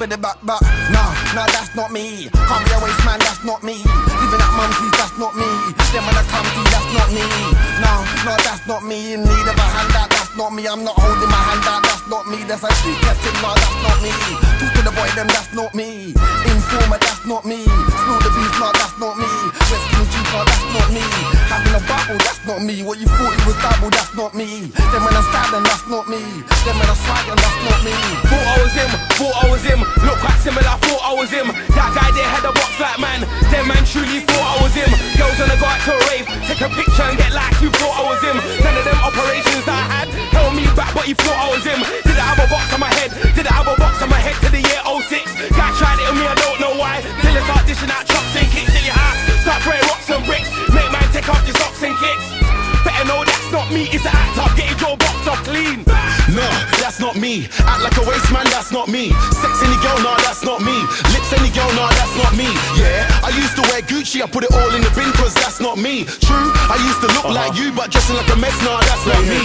with the back. Nah, that's not me. Can't be a waste man, that's not me. Living at mum's, that's not me. Them when I come to, that's not me. No, that's not me. In need of a handout, that's not me. I'm not holding my hand out, that's not me. There's a street captain, no, that's not me. Talk to the boy, them, that's not me. Informer, that's not me. Spill the beef, no, that's not me. West King Chief, no, that's not me. Having a bubble, that's not me. What you thought it was double, that's not me. Then when I'm standing, that's not me. Then when I'm swagging, that's not me. Thought I was him. Look quite similar, thought I was him. That guy there had a box like man. Them man truly thought I was him. Girls wanna go out to a rave, take a picture and get like you thought I was him. None of them operations that I had held me back, but he thought I was him. Did I have a box on my head? Did I have a box on my head to the year 06? Guy tried it on me, I don't know why. Till I start dishing out chops and kicks in your house. Start throwing rocks and bricks. Make man take off your socks and kicks. Better know that's not me, it's an act up. Get your box off clean. No, that's not me. Act like a waste man, that's not me. Sex any girl, nah, that's not me. Lips any girl, nah, that's not me. Yeah, I used to wear Gucci, I put it all in the bin, cause that's not me. True, I used to look like you, but dressing like a mess, nah, that's not me.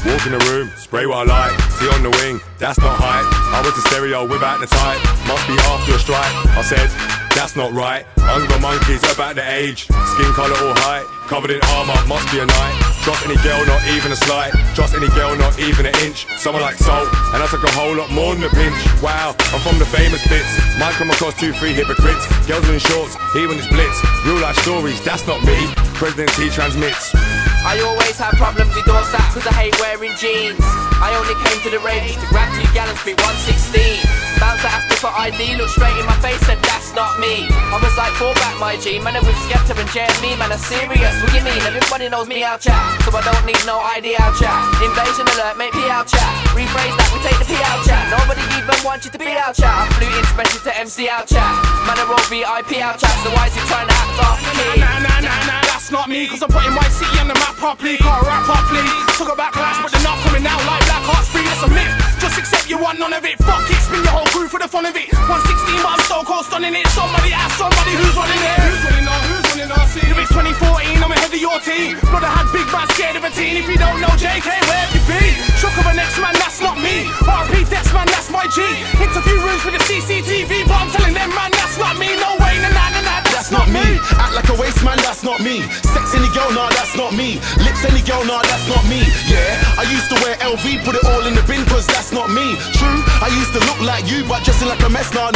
Walk in the room, spray what I like. See on the wing, that's not hype. I was the stereo without the type. Must be after a strike. I said, that's not right. Hungry monkeys about the age. Skin colour all high. Covered in armour, must be a knight. Trust any girl, not even a slight. Trust any girl, not even an inch. Someone like Salt, and I took a whole lot more than a pinch. Wow, I'm from the famous bits. Might come across 2-3 hypocrites. Girls in shorts, he when it's blitz. Real life stories, that's not me. President T transmits. I always have problems with door sat cause I hate wearing jeans. I only came to the rage to grab 2 gallons, Street 116. Bouncer asked me for ID, looked straight in my face, said that's not me. I was like, fall back my G, man, I'm with Skepta and JME, man, I'm serious. What you mean? Everybody knows me out chat, so I don't need no ID out chat. Invasion alert, make P out chat. Rephrase that, we take the P out chat. Nobody even wants you to be out chat. I flew in special to MC out chat. Man, I wrote VIP out chat, so why is he trying to act off key? Nah, that's not me, cause I'm putting White City on the map properly. Can't rap properly. Talk about clash, but they're not coming out like Black Hearts Free. That's a myth. Just accept you want none of it. Fuck it, spin your whole crew for the fun of it. 116, but I'm so cold stunning it. Somebody ask somebody who's running it. Who's running our scene? If it's 2014, I'm ahead of your team. Brother had big man scared of a teen. If you don't know JK, where have you been? Shook of a next man, that's not me. RP Dex man, that's my G. Interview rooms with the CCTV, but I'm telling them man, that's not me. No way, nah, that's not me. Act like a waste man, that's not me. Sex any girl, nah, that's not me. Lips any girl, nah, that's not me. Yeah, I used to wear LV, put it all in the bin, cause that's not me. True, I used to look like you, but dressing like a mess, nah,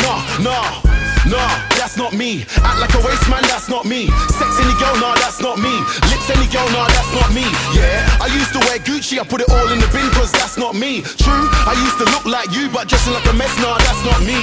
that's not me. Act like a waste man, that's not me. Sex any girl, nah, that's not me. Lips any girl, nah, that's not me. Yeah, I used to wear Gucci, I put it all in the bin, cause that's not me. True, I used to look like you, but dressing like a mess, nah, that's not me.